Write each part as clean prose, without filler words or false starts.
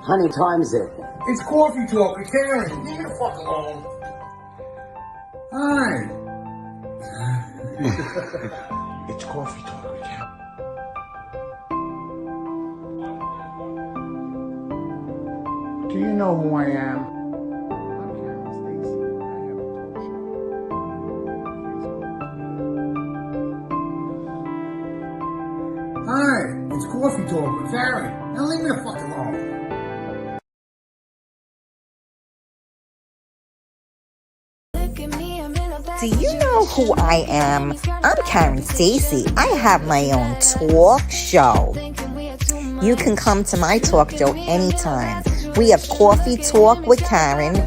How many times it? It's Coffee Talk with Karen. Leave me the fuck alone. Hi. It's Coffee Talk with Karen. Do you know who I am? I'm Karen Stacy. I have a talk show. Hi. It's Coffee Talk with Karen. Now leave me the fuck alone. Do you know who I am? I'm Karen Stacy. I have my own talk show. You can come to my talk show anytime. We have Coffee Talk with Karen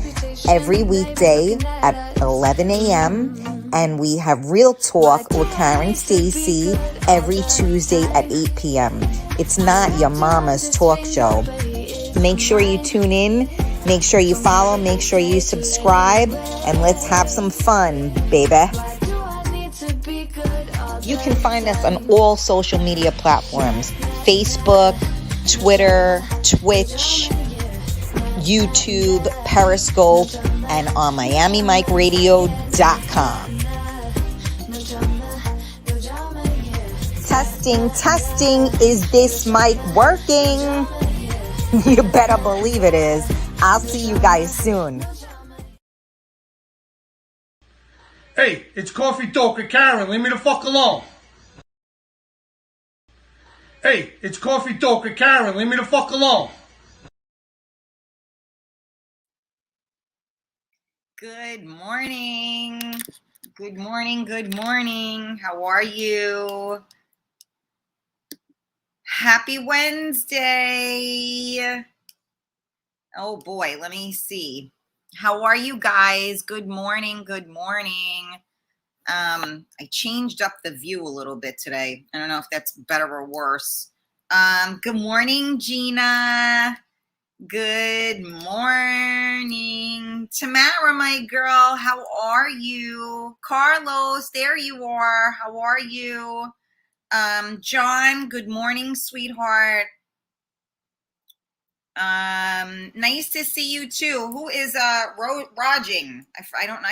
every weekday at 11 a.m. and we have Real Talk with Karen Stacy every Tuesday at 8 p.m. It's not your mama's talk show. Make sure you tune in. Make sure you follow, make sure you subscribe, and let's have some fun, baby. You can find us on all social media platforms: Facebook, Twitter, Twitch, YouTube, Periscope, and on MiamiMikeRadio.com. Testing, is this mic working? You better believe it is. I'll see you guys soon. Hey, it's Coffee Talk with Karen. Leave me the fuck alone. Hey, it's Coffee Talk with Karen. Leave me the fuck alone. Good morning. Good morning. Good morning. How are you? Happy Wednesday. Oh boy, let me see. How are you guys? Good morning. Good morning. I changed up the view a little bit today. I don't know if that's better or worse. Good morning, Gina. Good morning. Tamara, my girl, how are you? Carlos, there you are. How are you? John, good morning, sweetheart. Nice to see you too. Who is Rajing? I don't know.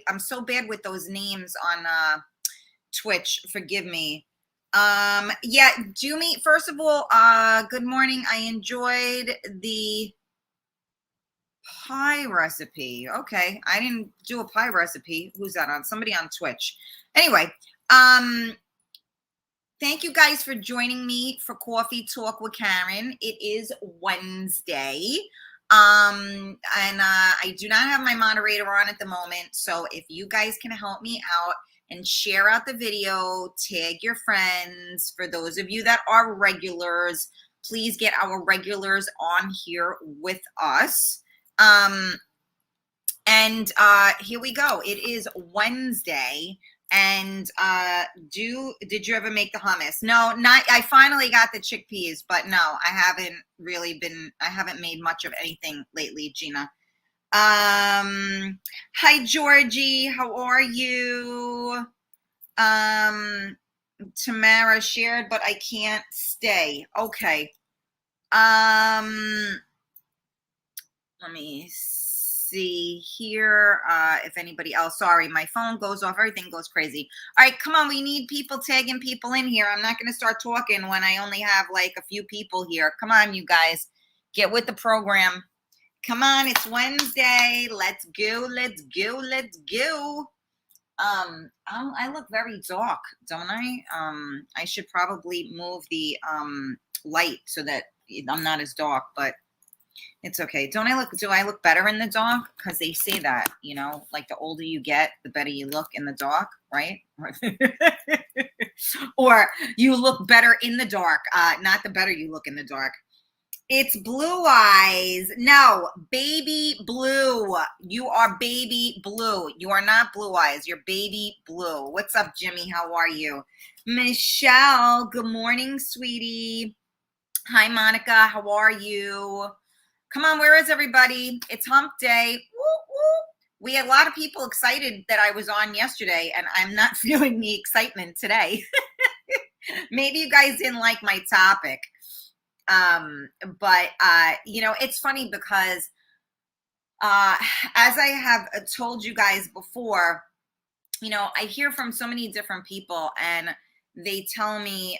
I'm so bad with those names on Twitch. Forgive me. Yeah, do me first of all, good morning. I enjoyed the pie recipe. Okay. I didn't do a pie recipe. Who's that on? Somebody on Twitch. Anyway, thank you guys for joining me for Coffee Talk with Karen. It is Wednesday. And I do not have my moderator on at the moment. So if you guys can help me out and share out the video, tag your friends. For those of you that are regulars, please get our regulars on here with us. And here we go. It is Wednesday. And did you ever make the hummus? No, not. I finally got the chickpeas, but no, I haven't made much of anything lately, Gina. Hi, Georgie. How are you? Tamara shared, but I can't stay. Okay. Let me see here if anybody else. Sorry, my phone goes off. Everything goes crazy. All right, come on. We need people tagging people in here. I'm not going to start talking when I only have like a few people here. Come on, you guys. Get with the program. Come on, it's Wednesday. Let's go. Let's go. Let's go. I look very dark, don't I? I should probably move the light so that I'm not as dark, but it's okay. Do I look better in the dark? Because they say that, you know, like the older you get, the better you look in the dark, right? Or you look better in the dark, not the better you look in the dark. It's Blue Eyes. No, baby blue. You are baby blue. You are not Blue Eyes. You're baby blue. What's up, Jimmy? How are you? Michelle, good morning, sweetie. Hi, Monica. How are you? Come on, where is everybody? It's hump day. Woo, woo. We had a lot of people excited that I was on yesterday, and I'm not feeling the excitement today. Maybe you guys didn't like my topic. But you know, it's funny because uh, as I have told you guys before, you know, I hear from so many different people, and they tell me,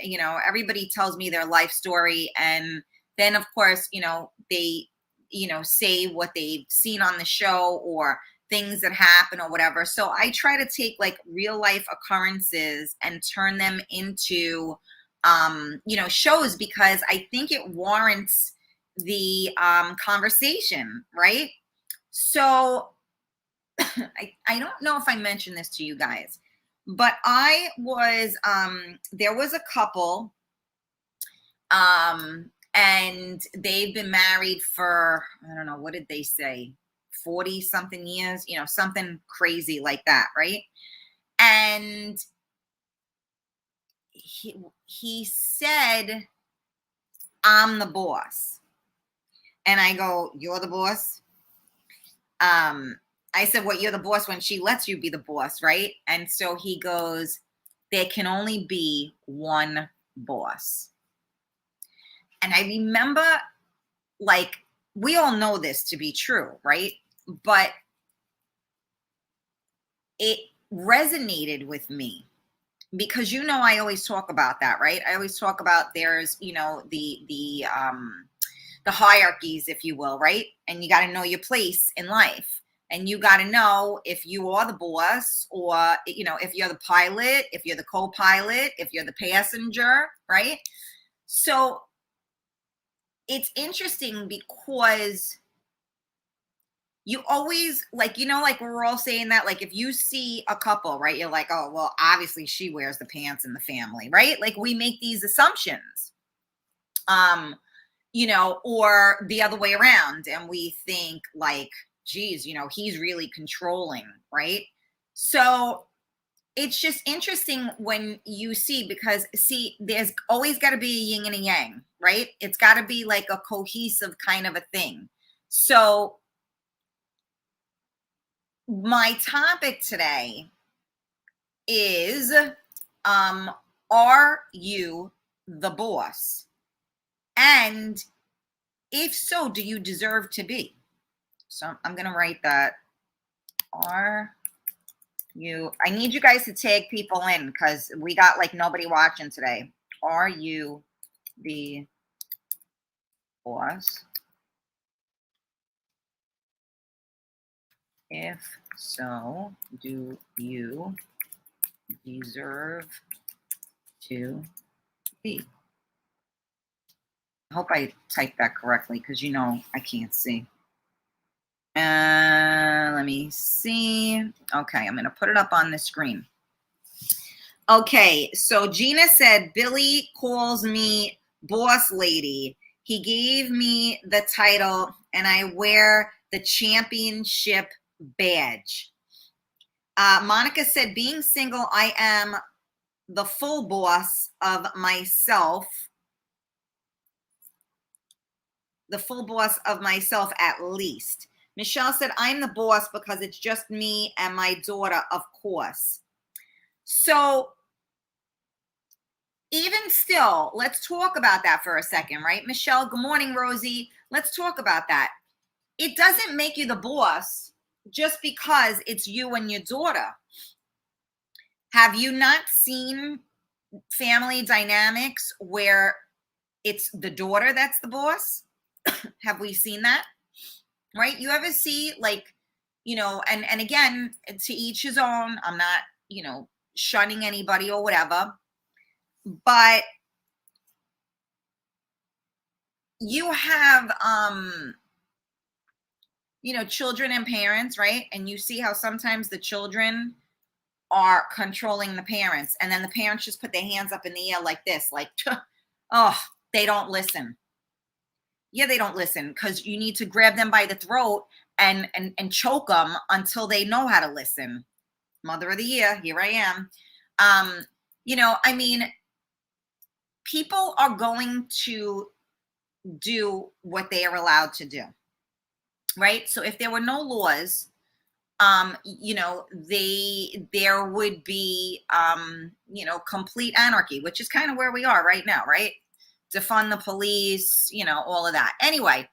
you know, everybody tells me their life story. And then, of course, you know, they, you know, say what they've seen on the show or things that happen or whatever. So I try to take like real life occurrences and turn them into, you know, shows, because I think it warrants the conversation, right? So I don't know if I mentioned this to you guys, but I was there was a couple, and they've been married for, I don't know, what did they say, 40 something years, you know, something crazy like that, right? And he said, I'm the boss. And I go, you're the boss? um I said, what, you're the boss when she lets you be the boss, right? And so he goes, there can only be one boss. And I remember, like, we all know this to be true, right? But it resonated with me because, you know, I always talk about that, right? I always talk about, there's, you know, the hierarchies, if you will, right? And you got to know your place in life. And you got to know if you are the boss, or, you know, if you're the pilot, if you're the co-pilot, if you're the passenger, right? So it's interesting because you always, like, you know, like we're all saying that, like if you see a couple, right, you're like, oh, well, obviously she wears the pants in the family, right? Like we make these assumptions. You know, or the other way around. And we think like, geez, you know, he's really controlling, right? So it's just interesting when you see, because see, there's always got to be a yin and a yang, right? It's got to be like a cohesive kind of a thing. So my topic today is, um, are you the boss? And if so, do you deserve to be? So I'm going to write that. Are you, I need you guys to tag people in because we got like nobody watching today. Are you the boss? If so, do you deserve to be? I hope I typed that correctly because, you know, I can't see. Let me see. Okay, I'm going to put it up on the screen. Okay, so Gina said, Billy calls me boss lady. He gave me the title and I wear the championship badge. Monica said, being single, I am the full boss of myself. The full boss of myself, at least. Michelle said, I'm the boss because it's just me and my daughter, of course. So even still, let's talk about that for a second, right? Michelle, good morning, Rosie. Let's talk about that. It doesn't make you the boss just because it's you and your daughter. Have you not seen family dynamics where it's the daughter that's the boss? Have we seen that? Right? You ever see, like, you know, and again, to each his own. I'm not, you know, shunning anybody or whatever, but you have you know, children and parents, right? And you see how sometimes the children are controlling the parents, and then the parents just put their hands up in the air like this, like, oh, they don't listen. Yeah, they don't listen because you need to grab them by the throat and choke them until they know how to listen. Mother of the year, here I am. You know, I mean, people are going to do what they are allowed to do, right? So if there were no laws, you know, there would be, you know, complete anarchy, which is kind of where we are right now, right? defund the police, you know, all of that. Anyway,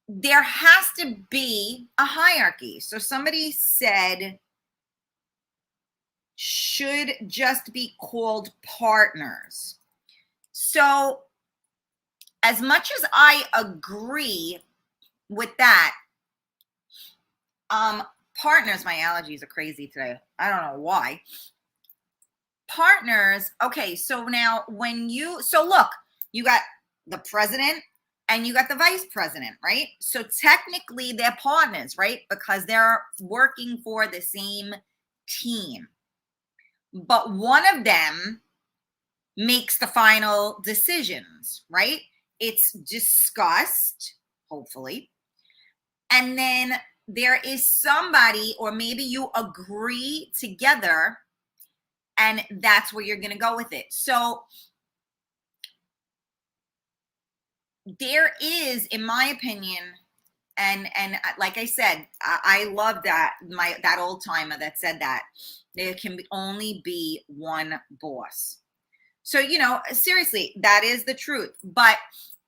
there has to be a hierarchy. So somebody said, should just be called partners. So as much as I agree with that, partners, my allergies are crazy today. I don't know why. Partners, okay, so now look, you got the president and you got the vice president, right? So technically they're partners, right? Because they're working for the same team. But one of them makes the final decisions, right? It's discussed, hopefully. And then there is somebody, or maybe you agree together, and that's where you're going to go with it. So there is, in my opinion, and like I said, I love that old timer that said that there can only be one boss. So, you know, seriously, that is the truth. But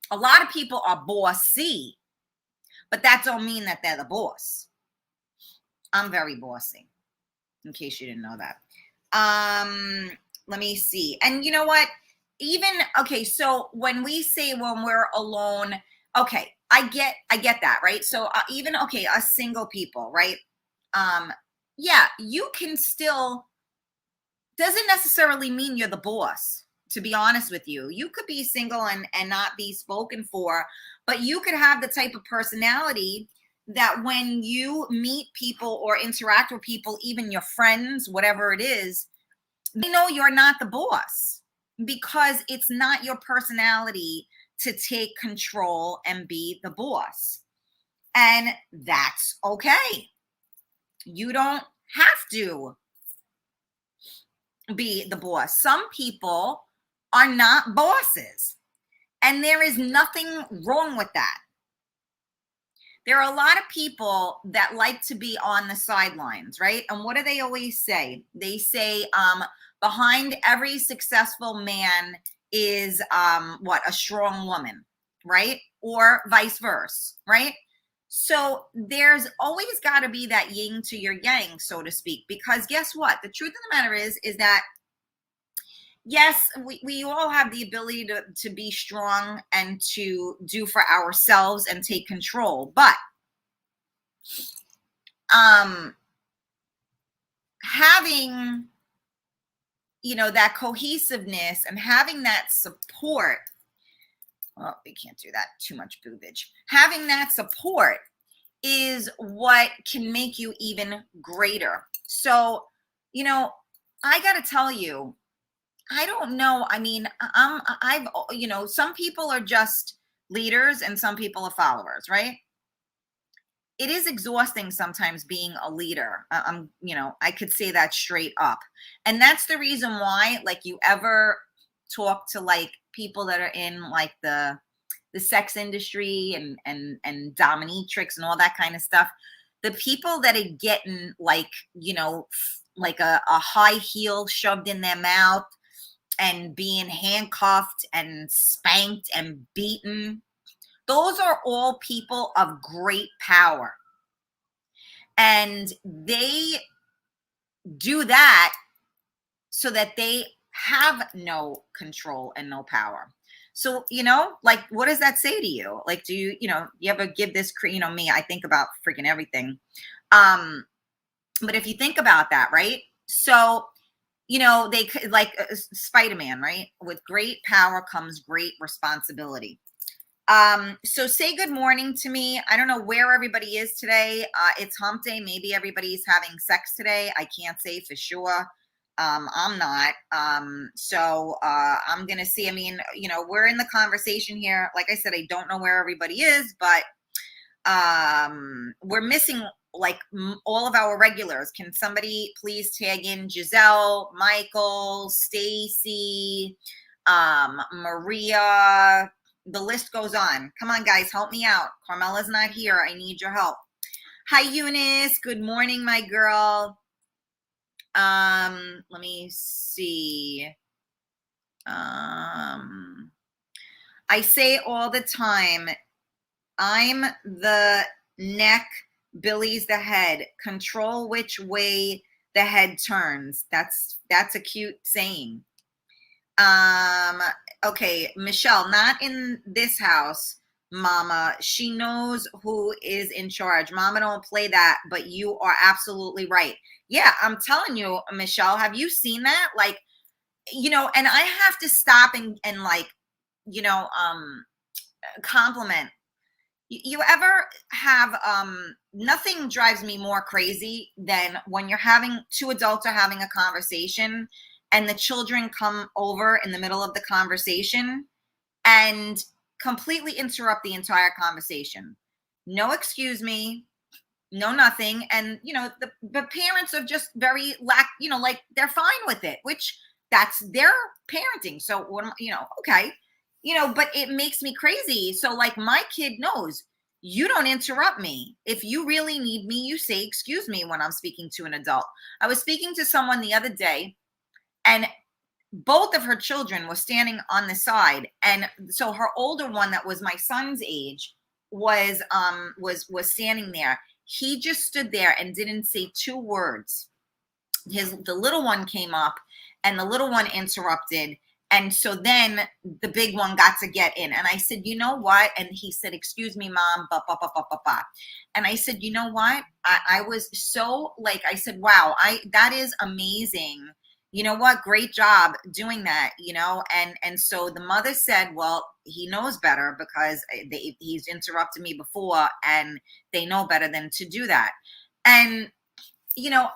a lot of people are bossy, but that don't mean that they're the boss. I'm very bossy, in case you didn't know that. Let me see. And you know what? Okay, so when we say when we're alone, okay, I get that, right? So even, okay, us single people, right? Yeah, you can still, doesn't necessarily mean you're the boss, to be honest with you. You could be single and not be spoken for, but you could have the type of personality that when you meet people or interact with people, even your friends, whatever it is, they know you're not the boss, because it's not your personality to take control and be the boss. And that's okay. You don't have to be the boss. Some people are not bosses, and there is nothing wrong with that. There are a lot of people that like to be on the sidelines, right? And what do they always say? They say, behind every successful man is a strong woman, right? Or vice versa, right? So there's always got to be that yin to your yang, so to speak, because guess what? The truth of the matter is that yes, we all have the ability to be strong and to do for ourselves and take control. But having, you know, that cohesiveness and having that support, well, we can't do that, too much boobage. Having that support is what can make you even greater. So, you know, I got to tell you, I don't know. I mean, you know, some people are just leaders and some people are followers, right? It is exhausting sometimes being a leader. You know, I could say that straight up. And that's the reason why, like, you ever talk to like people that are in like the sex industry and dominatrix and all that kind of stuff, the people that are getting like, you know, like a high heel shoved in their mouth and being handcuffed and spanked and beaten, those are all people of great power. And they do that so that they have no control and no power. So, you know, like, what does that say to you? Like, do you, you know, you ever give this, you know, me, I think about freaking everything. But if you think about that, right? So, you know, they like Spider-Man, right? With great power comes great responsibility. So say good morning to me. I don't know where everybody is today. It's hump day. Maybe everybody's having sex today. I can't say for sure. I'm not. So I'm going to see. I mean, you know, we're in the conversation here. Like I said, I don't know where everybody is, but we're missing like all of our regulars. Can somebody please tag in Giselle, Michael, Stacy, Maria? The list goes on. Come on, guys, help me out. Carmela's not here. I need your help. Hi, Eunice. Good morning, my girl. Let me see. I say all the time, I'm the neck, Billy's the head. Control which way the head turns. That's a cute saying. Okay, Michelle, not in this house, Mama. She knows who is in charge. Mama don't play that, but you are absolutely right. Yeah, I'm telling you, Michelle, have you seen that? Like, and I have to stop and like, compliment. You ever have nothing drives me more crazy than when you're having two adults are having a conversation and the children come over in the middle of the conversation and completely interrupt the entire conversation. No excuse me, no nothing. And the parents are just very like they're fine with it, which that's their parenting. So what am okay. But it makes me crazy. So like my kid knows you don't interrupt me. If you really need me, you say excuse me when I'm speaking to an adult. I was speaking to someone the other day and both of her children were standing on the side, and so her older one that was my son's age was standing there. He just stood there and didn't say two words. The little one came up and the little one interrupted, and so then the big one got to get in, and I said, you know what? And he said, excuse me, Mom, and I said, you know what? I was so like, I said, wow, that is amazing. You know what? Great job doing that, and so the mother said, well, he knows better because he's interrupted me before and they know better than to do that. And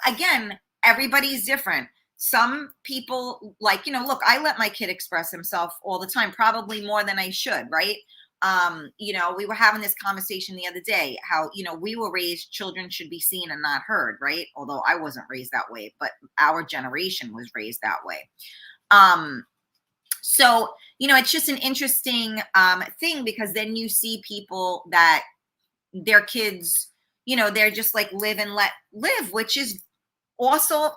again, everybody's different. Some people like, look, I let my kid express himself all the time, probably more than I should, right? We were having this conversation the other day, how, we were raised, children should be seen and not heard, right? Although I wasn't raised that way, but our generation was raised that way. So, it's just an interesting thing, because then you see people that their kids, they're just like live and let live, which is also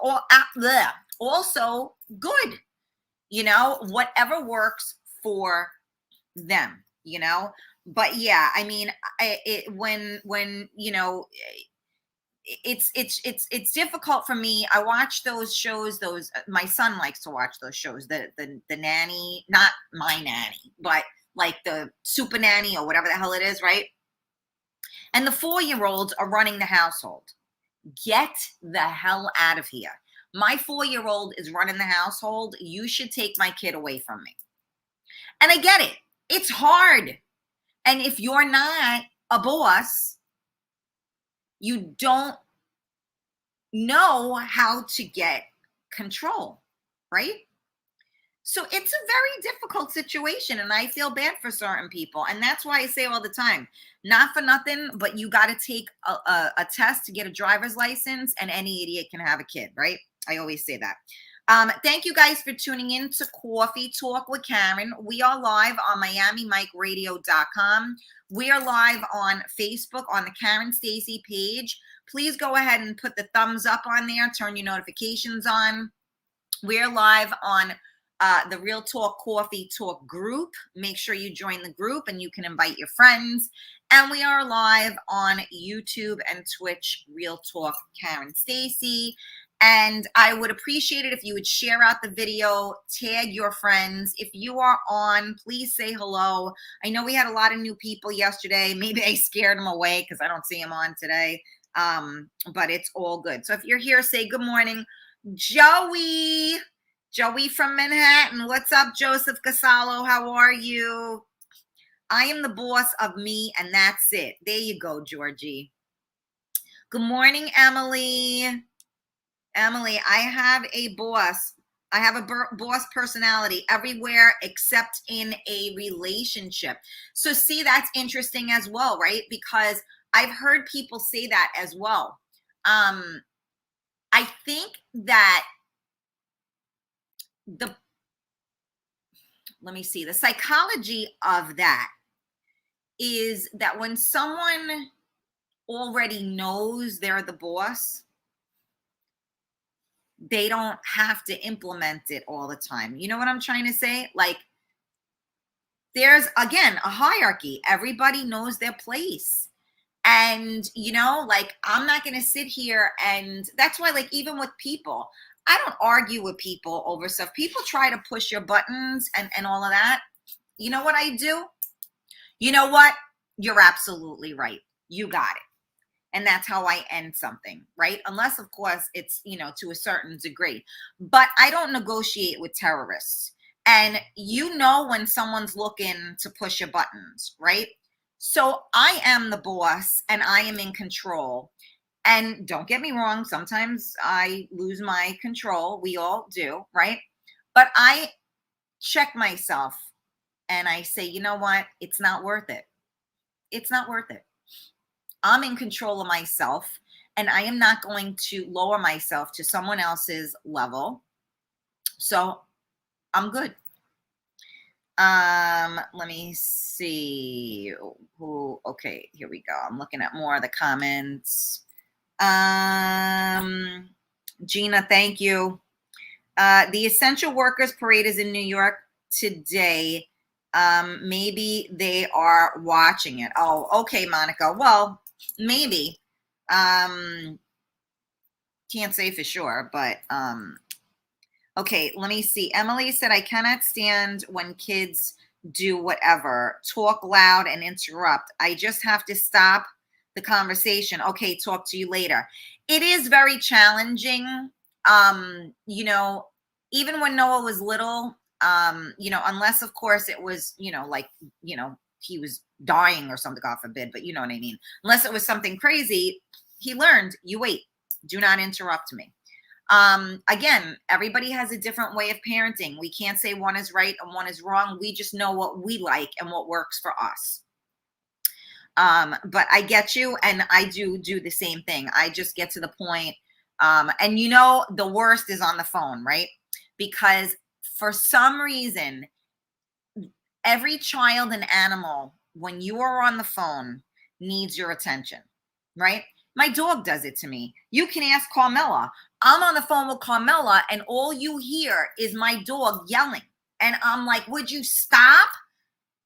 also good, whatever works for them, but yeah, I mean, it's difficult for me. I watch those shows, my son likes to watch those shows, the nanny, not my nanny, but like the super nanny or whatever the hell it is, right? And the 4-year-olds are running the household. Get the hell out of here. My 4-year-old is running the household. You should take my kid away from me. And I get it. It's hard. And if you're not a boss, you don't know how to get control, right? So it's a very difficult situation, and I feel bad for certain people. And that's why I say all the time, not for nothing, but you got to take a test to get a driver's license, and any idiot can have a kid, right? I always say that. Thank you guys for tuning in to Coffee Talk with Karen. We are live on MiamiMikeRadio.com. We are live on Facebook on the Karen Stacy page. Please go ahead and put the thumbs up on there. Turn your notifications on. We're live on the Real Talk Coffee Talk group. Make sure you join the group and you can invite your friends. And we are live on YouTube and Twitch, Real Talk Karen Stacy. And I would appreciate it if you would share out the video, tag your friends. If you are on, please say hello. I know we had a lot of new people yesterday. Maybe I scared them away because I don't see them on today. But it's all good. So if you're here, say good morning. Joey from Manhattan. What's up, Joseph Casalo? How are you? I am the boss of me, and that's it. There you go, Georgie. Good morning, Emily. Emily, I have a boss. I have a boss personality everywhere except in a relationship. So see, that's interesting as well, right? Because I've heard people say that as well. I think that the psychology of that is that when someone already knows they're the boss, they don't have to implement it all the time. You know what I'm trying to say? Like, there's, again, a hierarchy. Everybody knows their place. And, like, I'm not going to sit here, and that's why, like, even with people, I don't argue with people over stuff. People try to push your buttons and all of that. You know what I do? You know what? You're absolutely right. You got it. And that's how I end something, right? Unless, of course, it's, to a certain degree. But I don't negotiate with terrorists. And when someone's looking to push your buttons, right? So I am the boss and I am in control. And don't get me wrong, sometimes I lose my control. We all do, right? But I check myself and I say, you know what? It's not worth it. It's not worth it. I'm in control of myself, and I am not going to lower myself to someone else's level. So I'm good. Let me see who. Okay, here we go. I'm looking at more of the comments. Gina, thank you. The Essential Workers Parade is in New York today. Maybe they are watching it. Oh, okay, Monica. Well, maybe. Can't say for sure, but okay, let me see. Emily said, I cannot stand when kids do whatever, talk loud and interrupt. I just have to stop the conversation. Okay, talk to you later. It is very challenging. Even when Noah was little, unless of course it was, he was dying or something, God forbid, but you know what I mean? Unless it was something crazy, he learned, you wait, do not interrupt me. Again, everybody has a different way of parenting. We can't say one is right and one is wrong. We just know what we like and what works for us. But I get you, and I do the same thing. I just get to the point, and the worst is on the phone, right? Because for some reason, every child and animal, when you are on the phone, needs your attention, right? My dog does it to me. You can ask Carmela. I'm on the phone with Carmela, and all you hear is my dog yelling. And I'm like, would you stop?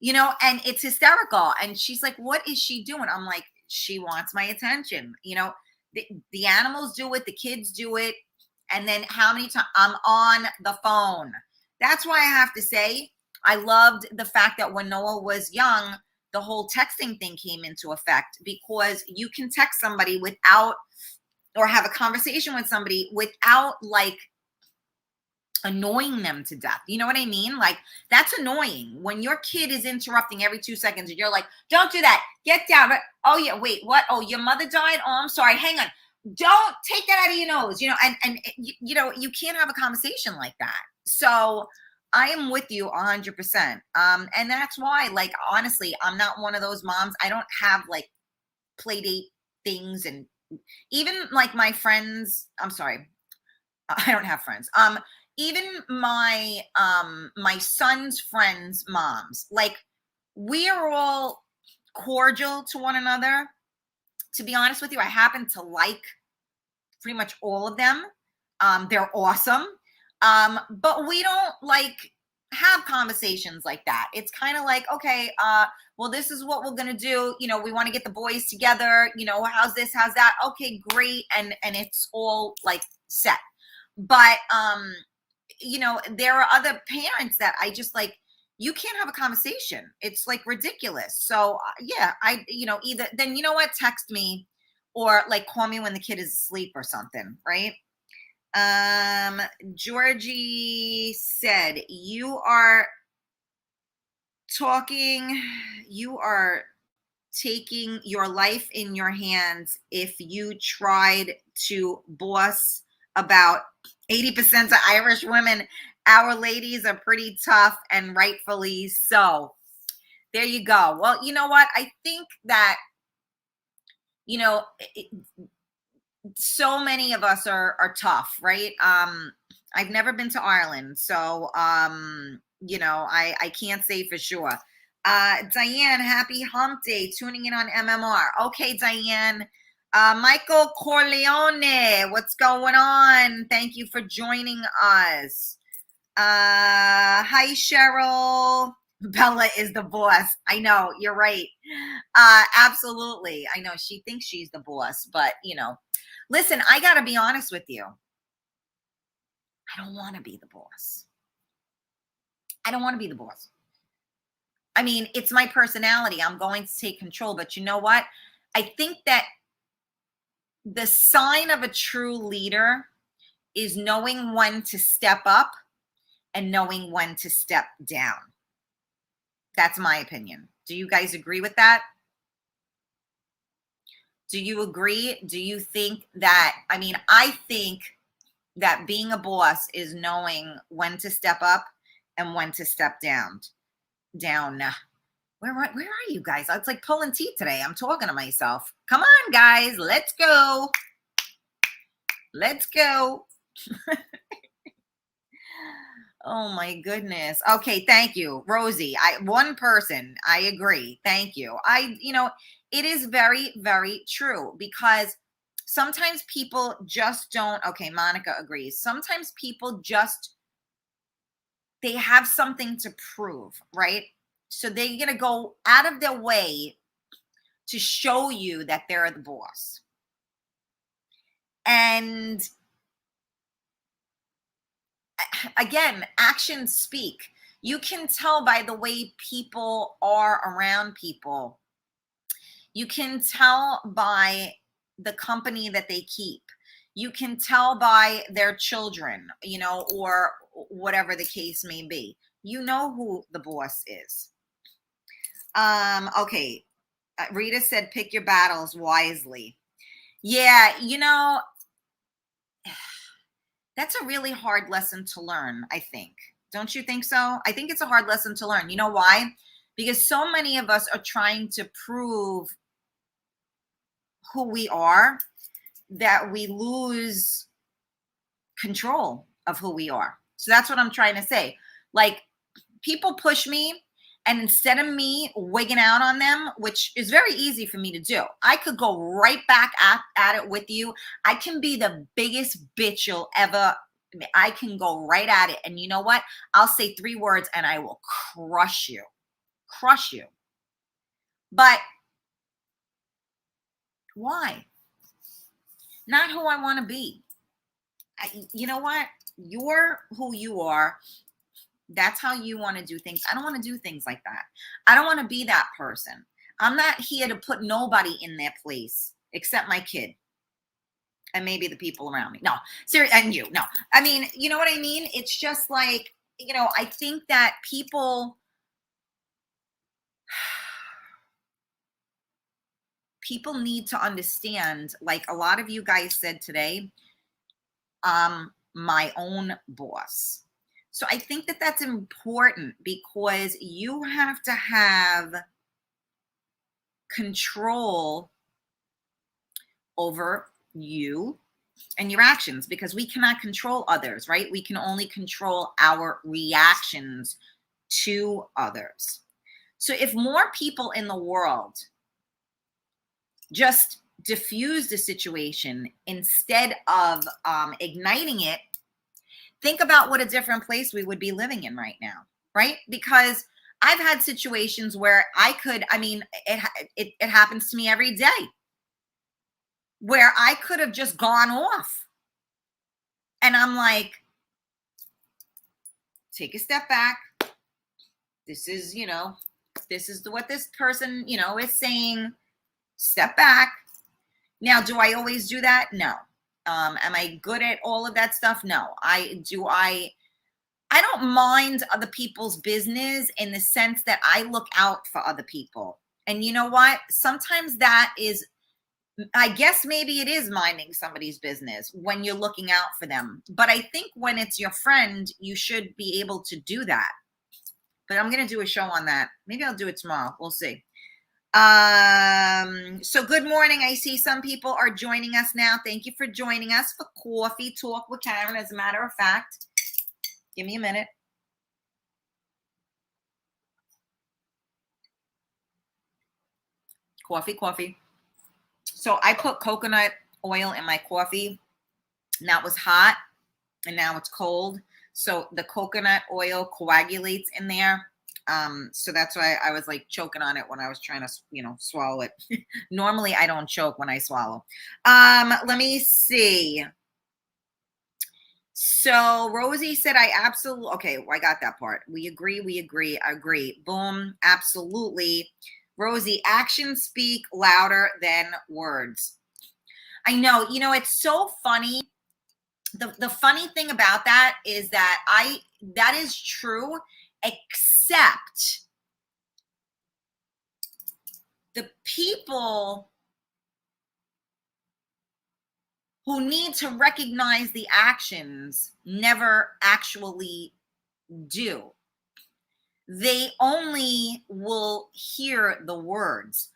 And it's hysterical. And she's like, what is she doing? I'm like, she wants my attention. The animals do it, the kids do it. And then how many times I'm on the phone? That's why I have to say, I loved the fact that when Noah was young, the whole texting thing came into effect, because you can text somebody without, or have a conversation with somebody without like annoying them to death. You know what I mean? Like, that's annoying when your kid is interrupting every 2 seconds and you're like, don't do that. Get down. Oh yeah. Wait, what? Oh, your mother died. Oh, I'm sorry. Hang on. Don't take that out of your nose, and you can't have a conversation like that. So I am with you 100%. And that's why, like, honestly, I'm not one of those moms. I don't have like play date things, and even like my friends, I'm sorry, I don't have friends. Even my my son's friends' moms, like, we are all cordial to one another. To be honest with you, I happen to like pretty much all of them. They're awesome. But we don't like have conversations like that. It's kind of like, okay, well, this is what we're gonna do. We want to get the boys together. How's this? How's that? Okay, great. And it's all like set. But there are other parents that I just like, you can't have a conversation. It's like ridiculous. So yeah, either then, text me, or like call me when the kid is asleep or something, right? Georgie said, you are taking your life in your hands if you tried to boss about 80% of Irish women. Our ladies are pretty tough, and rightfully so. There you go. Well, you know what? I think that, so many of us are tough, right? I've never been to Ireland, so I can't say for sure. Diane, happy hump day, tuning in on MMR. Okay, Diane. Michael Corleone, what's going on? Thank you for joining us. Hi, Cheryl. Bella is the boss. I know, you're right. Absolutely. I know she thinks she's the boss, but listen, I got to be honest with you. I don't want to be the boss. I don't want to be the boss. I mean, it's my personality. I'm going to take control, but you know what? I think that the sign of a true leader is knowing when to step up and knowing when to step down. That's my opinion. Do you guys agree with that? Do you agree? Do you think that, I think that being a boss is knowing when to step up and when to step down. Where are you guys? It's like pulling teeth today. I'm talking to myself. Come on, guys. Let's go. Let's go. Oh my goodness. Okay, thank you, Rosie. One person. I agree. Thank you. It is very, very true because sometimes people just don't. Okay, Monica agrees. Sometimes people they have something to prove, right? So they're going to go out of their way to show you that they're the boss. And again, actions speak. You can tell by the way people are around people. You can tell by the company that they keep. You can tell by their children, or whatever the case may be. You know who the boss is. Okay. Rita said, pick your battles wisely. Yeah, that's a really hard lesson to learn, I think. Don't you think so? I think it's a hard lesson to learn. You know why? Because so many of us are trying to prove who we are that we lose control of who we are. So that's what I'm trying to say. Like, people push me, and instead of me wigging out on them, which is very easy for me to do, I could go right back at it with you. I can be the biggest bitch you'll ever. I can go right at it. And you know what? I'll say 3 words and I will crush you. Crush you. But why? Not who I want to be. You know what? You're who you are. That's how you want to do things. I don't want to do things like that. I don't want to be that person. I'm not here to put nobody in their place except my kid and maybe the people around me. No, seriously, and you. No, I mean, you know what I mean? It's just like, I think that people need to understand, like a lot of you guys said today, my own boss. So I think that that's important because you have to have control over you and your actions, because we cannot control others, right? We can only control our reactions to others. So if more people in the world just diffuse the situation instead of igniting it, think about what a different place we would be living in right now, right? Because I've had situations where it happens to me every day, where I could have just gone off. And I'm like, take a step back. This is, what this person, is saying. Step back. Now, do I always do that? No. Am I good at all of that stuff? No. I don't mind other people's business in the sense that I look out for other people. And you know what? Sometimes that is, I guess maybe it is minding somebody's business when you're looking out for them. But I think when it's your friend, you should be able to do that. But I'm going to do a show on that. Maybe I'll do it tomorrow. We'll see. So good morning. I see some people are joining us now. Thank you for joining us for Coffee Talk with Karen. As a matter of fact, give me a minute. Coffee. So I put coconut oil in my coffee. Now it was hot and now it's cold. So the coconut oil coagulates in there. So that's why I was like choking on it when I was trying to, swallow it. Normally I don't choke when I swallow. Let me see. So Rosie said, I absolutely, okay, well, I got that part. We agree. Boom, absolutely. Rosie, actions speak louder than words. I know, it's so funny. The funny thing about that is that is true, except the people who need to recognize the actions never actually do. They only will hear the words,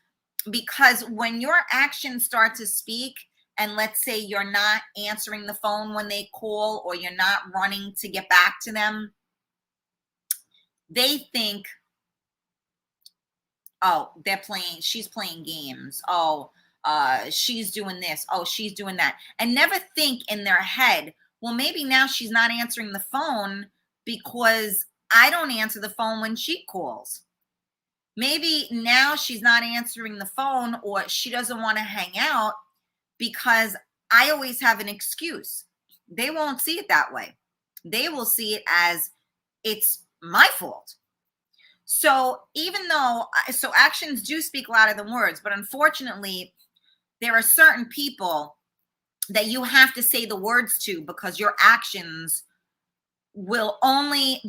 because when your actions start to speak, and let's say you're not answering the phone when they call, or you're not running to get back to them, they think, oh, she's playing games. Oh, she's doing this. Oh, she's doing that. And never think in their head, well, maybe now she's not answering the phone because I don't answer the phone when she calls. Maybe now she's not answering the phone, or she doesn't want to hang out because I always have an excuse. They won't see it that way. They will see it as it's my fault. So even though, so actions do speak louder than words, but unfortunately, there are certain people that you have to say the words to, because your actions will only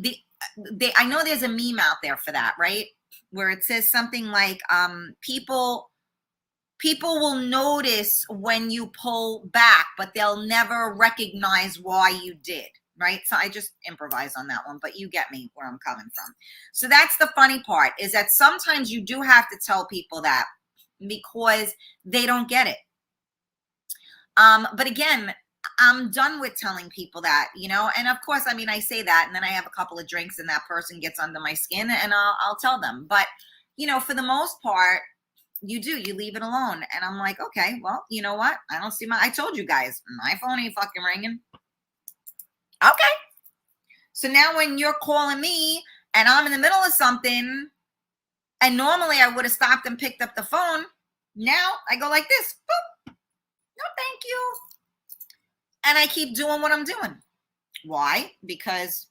I know there's a meme out there for that, right? Where it says something like, people will notice when you pull back, but they'll never recognize why you did. Right. So I just improvise on that one, but you get me where I'm coming from. So that's the funny part, is that sometimes you do have to tell people that, because they don't get it. But again, I'm done with telling people that, and of course, I mean, I say that and then I have a couple of drinks and that person gets under my skin, and I'll tell them. But, for the most part, you leave it alone. And I'm like, okay, well, you know what? I told you guys, my phone ain't fucking ringing. Okay. So now when you're calling me and I'm in the middle of something, and normally I would have stopped and picked up the phone, now I go like this. Boop. No, thank you. And I keep doing what I'm doing. Why? Because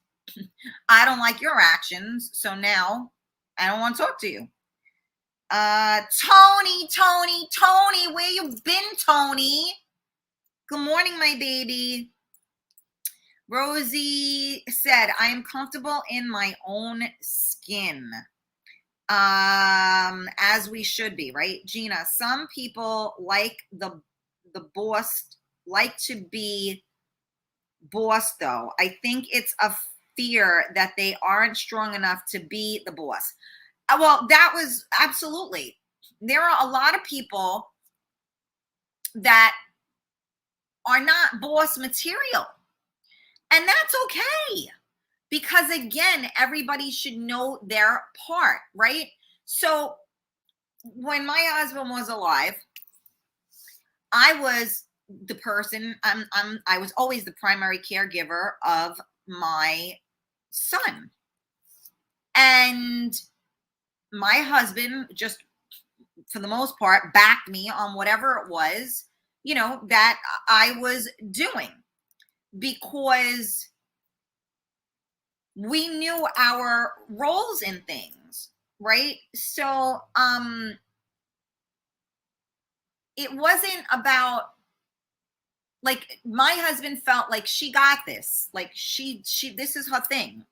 I don't like your actions. So now I don't want to talk to you. Tony, where you been, Tony? Good morning, my baby. Rosie said, I am comfortable in my own skin. As we should be, right? Gina, some people like the boss, like to be boss, though. I think it's a fear that they aren't strong enough to be the boss. Well, that was absolutely. There are a lot of people that are not boss material. And that's okay. Because again, everybody should know their part, right? So when my husband was alive, I was the person, I was always the primary caregiver of my son. And my husband just, for the most part, backed me on whatever it was, that I was doing, because we knew our roles in things, right? So it wasn't about, like, my husband felt like she got this, like she this is her thing,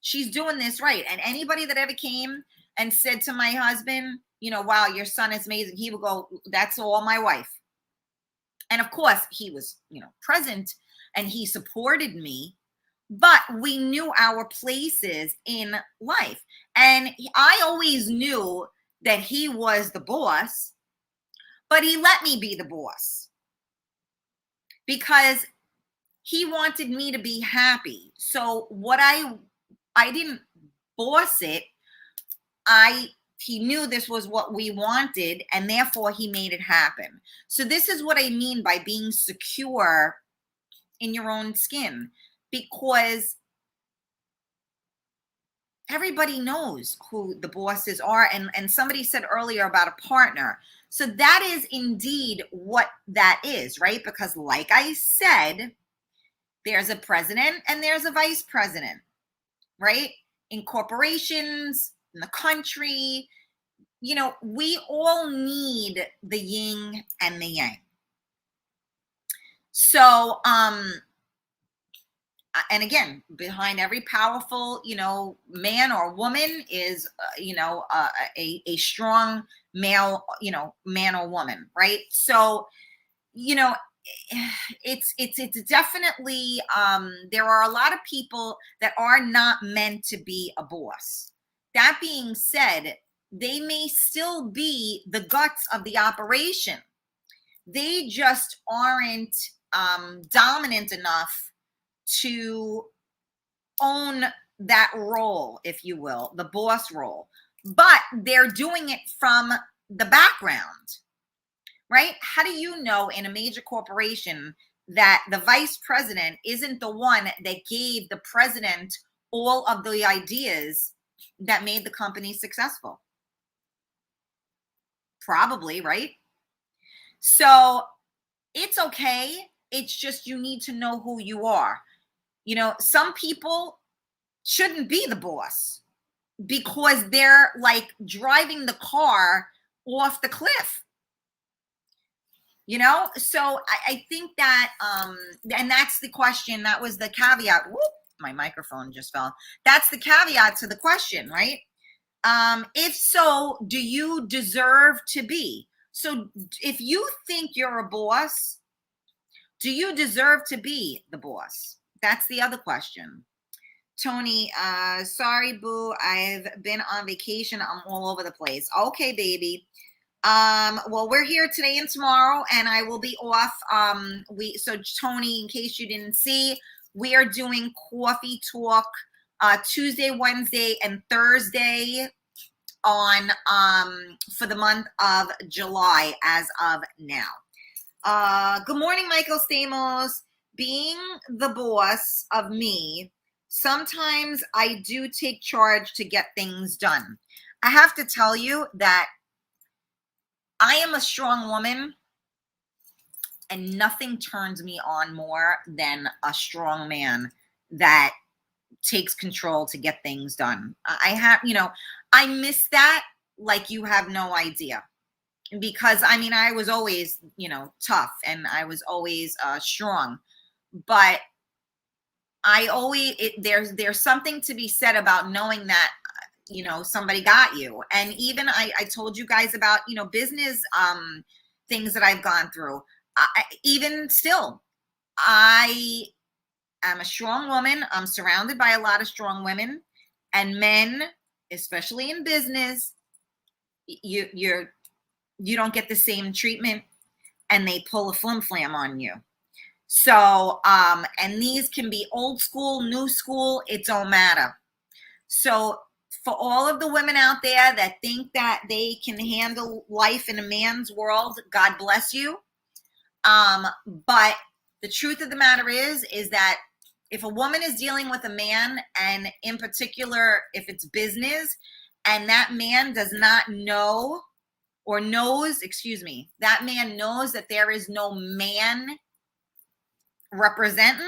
she's doing this right. And anybody that ever came and said to my husband, wow, your son is amazing, he would go, that's all my wife. And of course he was, present, and he supported me, but we knew our places in life. And I always knew that he was the boss, but he let me be the boss because he wanted me to be happy. So what I didn't boss it. he knew this was what we wanted, and therefore he made it happen. So this is what I mean by being secure in your own skin, because everybody knows who the bosses are. And somebody said earlier about a partner. So that is indeed what that is, right? Because like I said, there's a president and there's a vice president, right? In corporations, in the country, we all need the yin and the yang. So, and again, behind every powerful, man or woman is, a strong male, man or woman, right? So, it's definitely, there are a lot of people that are not meant to be a boss. That being said, they may still be the guts of the operation. They just aren't dominant enough to own that role, if you will, the boss role. But they're doing it from the background, right? How do you know in a major corporation that the vice president isn't the one that gave the president all of the ideas that made the company successful? Probably, right? So it's okay. It's just you need to know who you are. Some people shouldn't be the boss because they're like driving the car off the cliff. So I think that, and that's the question. That was the caveat. Whoop, my microphone just fell. That's the caveat to the question, right? If so, do you deserve to be? So if you think you're a boss, do you deserve to be the boss? That's the other question. Tony, sorry, boo. I've been on vacation. I'm all over the place. Okay, baby. Well, we're here today and tomorrow, and I will be off. So Tony, in case you didn't see, we are doing Coffee Talk Tuesday, Wednesday, and Thursday on for the month of July as of now. Good morning, Michael Stamos. Being the boss of me, sometimes I do take charge to get things done. I have to tell you that I am a strong woman, and nothing turns me on more than a strong man that takes control to get things done. I miss that like you have no idea. Because I was always, tough, and I was always strong, but there's something to be said about knowing that, somebody got you. And even I told you guys about, business things that I've gone through. Even still, I am a strong woman. I'm surrounded by a lot of strong women, and men, especially in business, you don't get the same treatment, and they pull a flim flam on you. So, and these can be old school, new school, it don't matter. So for all of the women out there that think that they can handle life in a man's world, God bless you. But the truth of the matter is that if a woman is dealing with a man, and in particular, if it's business, and that man does not know or knows, that man knows that there is no man representing,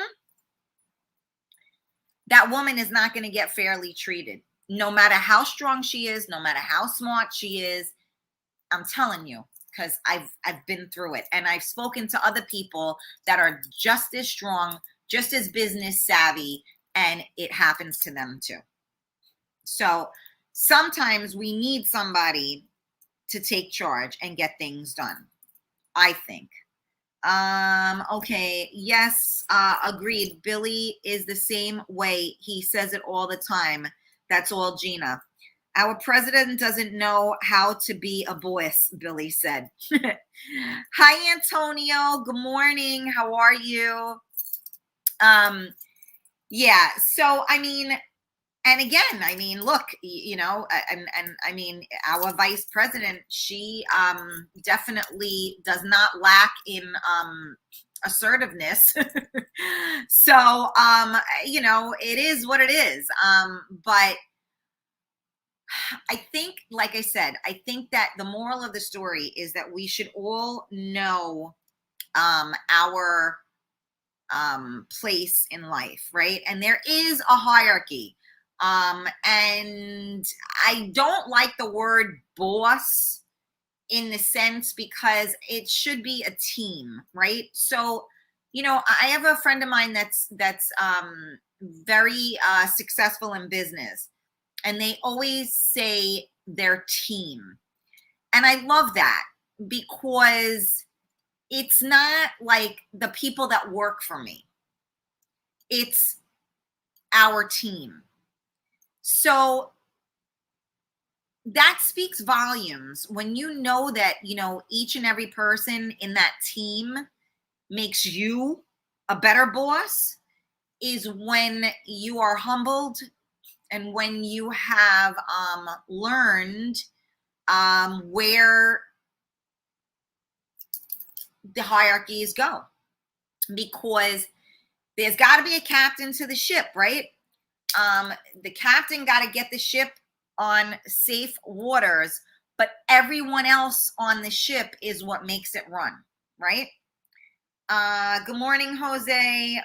that woman is not going to get fairly treated. No matter how strong she is, no matter how smart she is, I'm telling you, because I've been through it, and I've spoken to other people that are just as strong, just as business savvy, and it happens to them too. So sometimes we need somebody to take charge and get things done, I think. Okay, yes, agreed. Billy is the same way. He says it all the time. That's all, Gina. Our president doesn't know how to be a boss, Billy said. Hi, Antonio. Good morning. How are you? Yeah, so And again, I mean, look, and I mean, our vice president, she definitely does not lack in assertiveness. So, it is what it is. But I think, like I said, I think that the moral of the story is that we should all know our place in life, right? And there is a hierarchy. And I don't like the word boss in the sense because it should be a team, right? So, I have a friend of mine that's very successful in business, and they always say their team. And I love that because it's not like the people that work for me, it's our team. So that speaks volumes when you know that, each and every person in that team makes you a better boss, is when you are humbled and when you have learned where the hierarchies go. Because there's got to be a captain to the ship, right? The captain got to get the ship on safe waters, but everyone else on the ship is what makes it run, right? Good morning, Jose.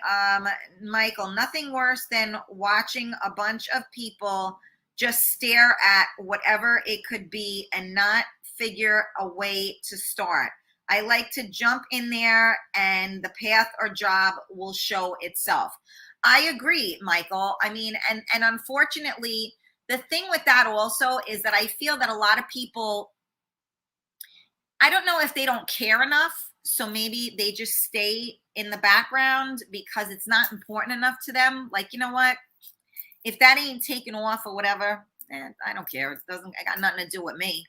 Michael, nothing worse than watching a bunch of people just stare at whatever it could be and not figure a way to start. I like to jump in there and the path or job will show itself. I agree, Michael. I mean, and unfortunately, the thing with that also is that I feel that a lot of people, I don't know if they don't care enough. So maybe they just stay in the background because it's not important enough to them. Like, you know what? If that ain't taken off or whatever, I don't care. I got nothing to do with me.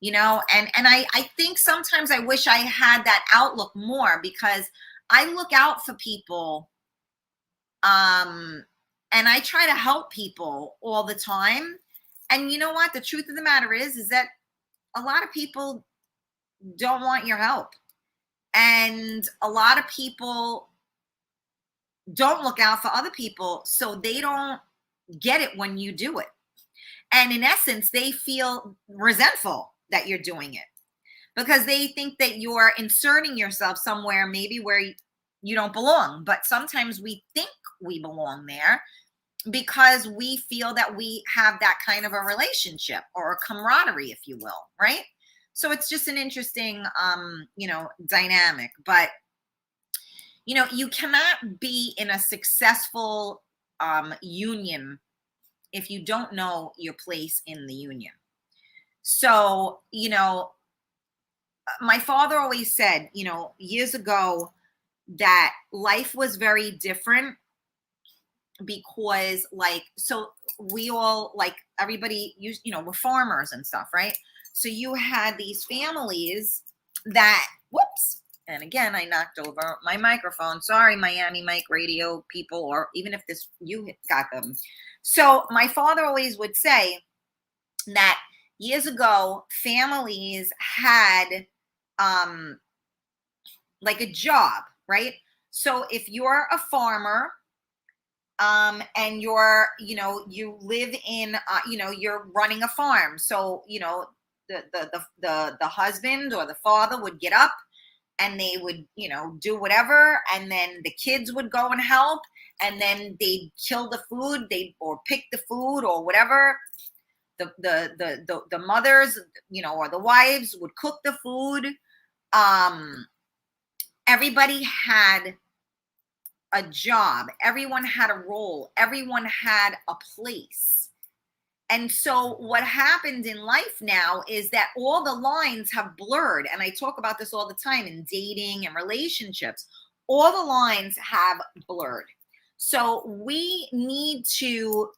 And I think sometimes I wish I had that outlook more because I look out for people. And I try to help people all the time. And you know what? The truth of the matter is that a lot of people don't want your help. And a lot of people don't look out for other people, so they don't get it when you do it. And in essence, they feel resentful that you're doing it because they think that you're inserting yourself somewhere, maybe where you don't belong. But sometimes we think we belong there because we feel that we have that kind of a relationship or a camaraderie, if you will, right? So it's just an interesting, dynamic. But, you cannot be in a successful union if you don't know your place in the union. So, my father always said, years ago, that life was very different because, like, so we all, like, everybody used, we're farmers and stuff, right? So you had these families that, whoops, and again, I knocked over my microphone. Sorry, Miami Mike Radio people, or even if you got them. So my father always would say that years ago, families had like a job, right? So if you're a farmer, and you live in, you're running a farm. So, the husband or the father would get up and they would, do whatever. And then the kids would go and help. And then they'd kill the food, or pick the food or whatever. The mothers, or the wives would cook the food. Everybody had a job, everyone had a role, everyone had a place. And so what happened in life now is that all the lines have blurred. And I talk about this all the time in dating and relationships. All the lines have blurred. So we need to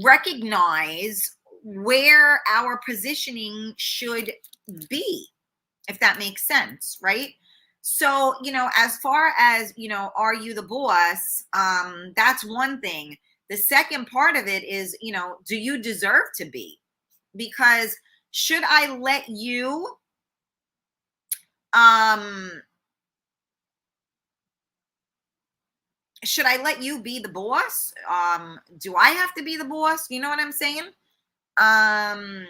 recognize where our positioning should be, if that makes sense, right? So, as far as, are you the boss? That's one thing. The second part of it is, do you deserve to be? Because should I let you um be the boss? Do I have to be the boss? You know what I'm saying? Um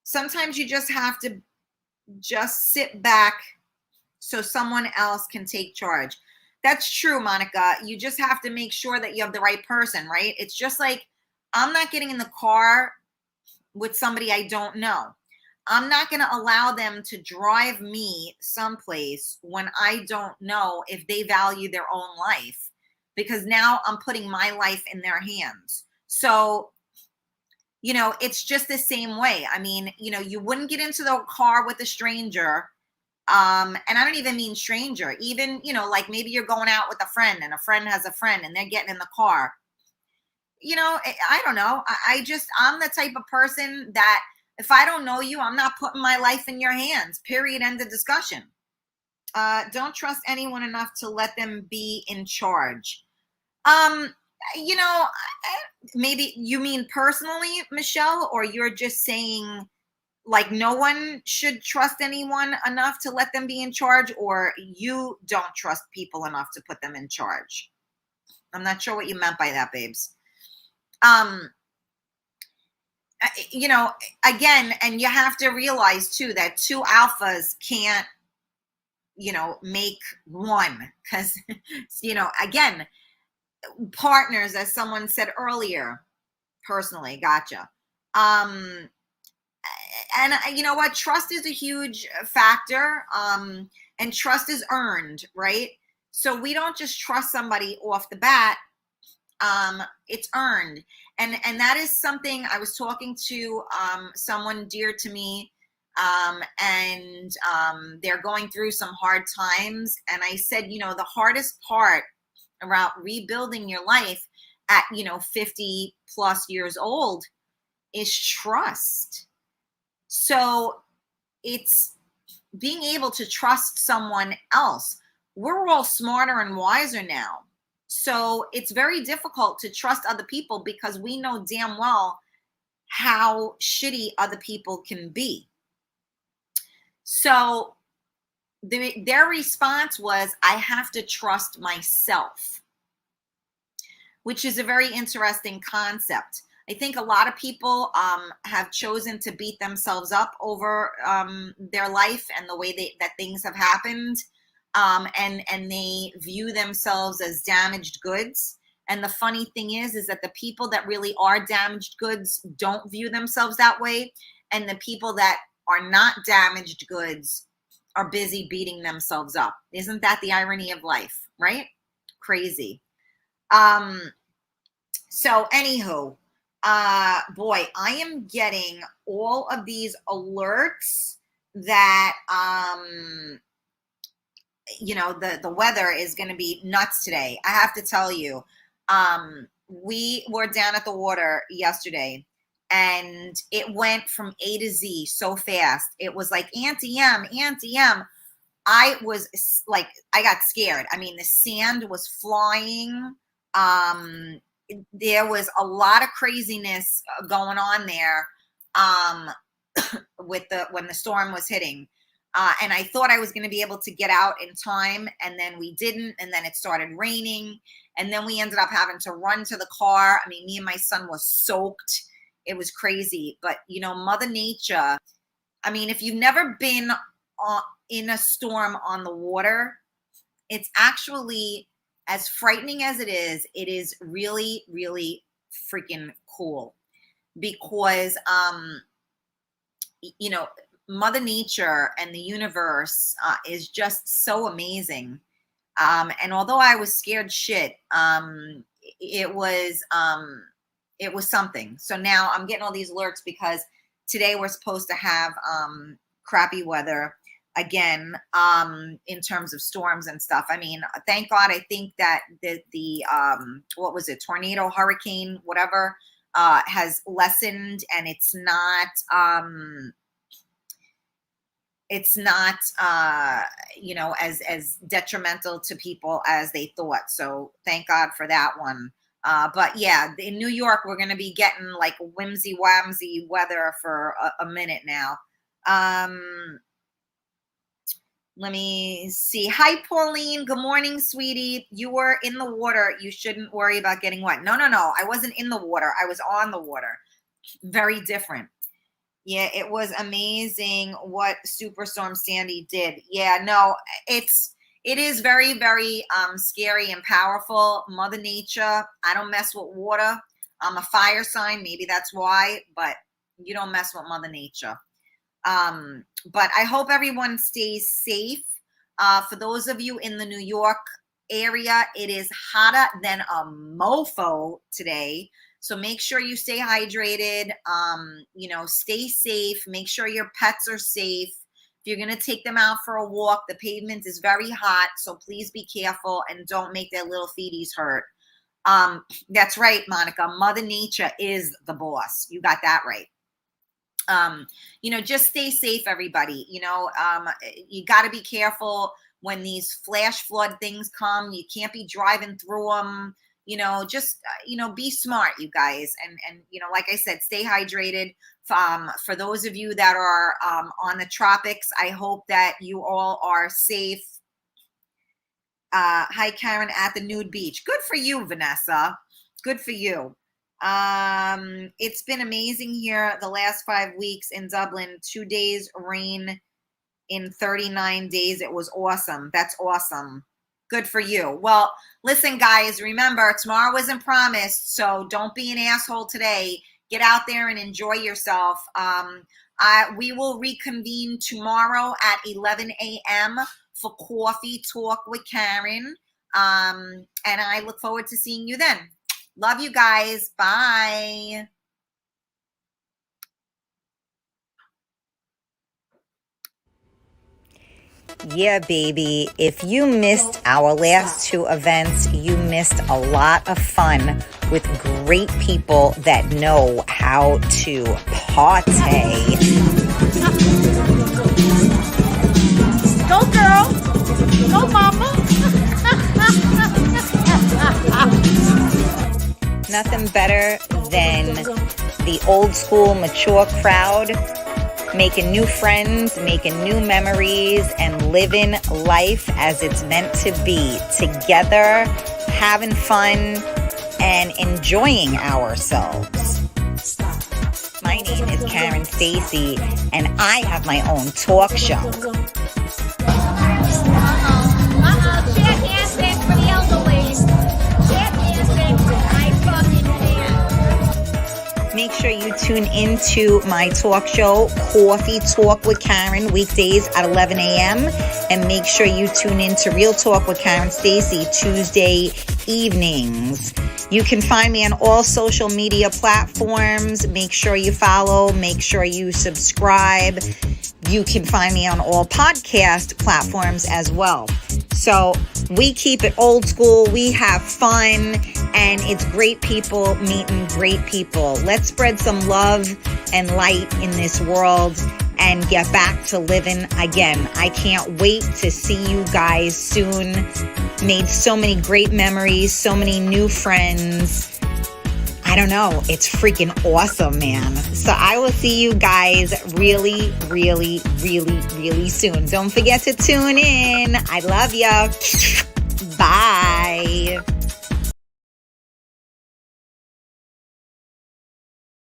Sometimes you just have to just sit back so someone else can take charge. That's true, Monica. You just have to make sure that you have the right person, right? It's just like I'm not getting in the car with somebody I don't know. I'm not going to allow them to drive me someplace when I don't know if they value their own life, because now I'm putting my life in their hands. So, it's just the same way. I mean, you wouldn't get into the car with a stranger. And I don't even mean stranger, even, like maybe you're going out with a friend and a friend has a friend and they're getting in the car. I don't know. I'm the type of person that if I don't know you, I'm not putting my life in your hands, period, end of discussion. Don't trust anyone enough to let them be in charge. Um, maybe you mean personally, Michelle, or you're just saying like no one should trust anyone enough to let them be in charge, or you don't trust people enough to put them in charge? I'm not sure what you meant by that, babes. Um, you know, again, and you have to realize too that two alphas can't, make one, because, again, partners, as someone said earlier, personally, gotcha. And you know what? Trust is a huge factor. And trust is earned, right? So we don't just trust somebody off the bat. It's earned. And that is something I was talking to someone dear to me, and they're going through some hard times. And I said, the hardest part about rebuilding your life at 50 plus years old is trust. So it's being able to trust someone else. We're all smarter and wiser now. So it's very difficult to trust other people because we know damn well how shitty other people can be. So their response was, I have to trust myself, which is a very interesting concept. I think a lot of people have chosen to beat themselves up over their life and the way that things have happened, and they view themselves as damaged goods. And the funny thing is that the people that really are damaged goods don't view themselves that way, and the people that are not damaged goods are busy beating themselves up. Isn't that the irony of life, right? Crazy. So anywho, boy, I am getting all of these alerts that the weather is going to be nuts today. I have to tell you, we were down at the water yesterday and it went from A to Z so fast. It was like Auntie M, Auntie M. I was like, I got scared. I mean, the sand was flying. There was a lot of craziness going on there, when the storm was hitting. And I thought I was going to be able to get out in time, and then we didn't. And then it started raining, and then we ended up having to run to the car. I mean, me and my son was soaked. It was crazy. But Mother Nature. I mean, if you've never been in a storm on the water, it's actually, as frightening as it is really, really freaking cool, because Mother Nature and the universe is just so amazing. And although I was scared shit, it was something. So now I'm getting all these alerts because today we're supposed to have crappy weather again, in terms of storms and stuff. I mean, thank God. I think that the what was it, tornado, hurricane, whatever, has lessened, and it's not as detrimental to people as they thought. So thank God for that one. But yeah, in New York, we're going to be getting like whimsy whamsy weather for a minute now. Let me see. Hi, Pauline. Good morning, sweetie. You were in the water. You shouldn't worry about getting wet. No. I wasn't in the water. I was on the water. Very different. Yeah, it was amazing what Superstorm Sandy did. Yeah, no, it is very, very scary and powerful. Mother Nature, I don't mess with water. I'm a fire sign. Maybe that's why, but you don't mess with Mother Nature. But I hope everyone stays safe. For those of you in the New York area, it is hotter than a mofo today. So make sure you stay hydrated, stay safe, make sure your pets are safe. If you're going to take them out for a walk, the pavement is very hot, so please be careful and don't make their little feeties hurt. That's right, Monica. Mother Nature is the boss. You got that right. Just stay safe, everybody. You got to be careful when these flash flood things come. You can't be driving through them. Be smart, you guys. And like I said, stay hydrated. For those of you that are on the tropics, I hope that you all are safe. Hi, Karen, at the nude beach. Good for you, Vanessa. Good for you. It's been amazing here the last 5 weeks in Dublin. 2 days rain in 39 days. It was awesome. That's awesome. Good for you. Well, listen, guys, remember, tomorrow isn't promised, so don't be an asshole today. Get out there and enjoy yourself. We will reconvene tomorrow at 11 a.m. for Coffee Talk with Karen. And I look forward to seeing you then. Love you guys. Bye. Yeah, baby. If you missed our last 2 events, you missed a lot of fun with great people that know how to party. Go, girl. Go, mama. Nothing better than the old school, mature crowd making new friends, making new memories, and living life as it's meant to be. Together, having fun, and enjoying ourselves. My name is Karen Stacy, and I have my own talk show. Share handshakes for the elderly. Share handshakes. I fucking can. Make sure you tune into my talk show, Coffee Talk with Karen, weekdays at 11 a.m. And make sure you tune into Real Talk with Karen Stacy, Tuesday evenings. You can find me on all social media platforms. Make sure you follow. Make sure you subscribe. You can find me on all podcast platforms as well. So we keep it old school. We have fun. And it's great people meeting great people. Let's spread some love and light in this world and get back to living again. I can't wait to see you guys soon. Made so many great memories, so many new friends. I don't know. It's freaking awesome, man. So I will see you guys really, really, really, really soon. Don't forget to tune in. I love ya. Bye.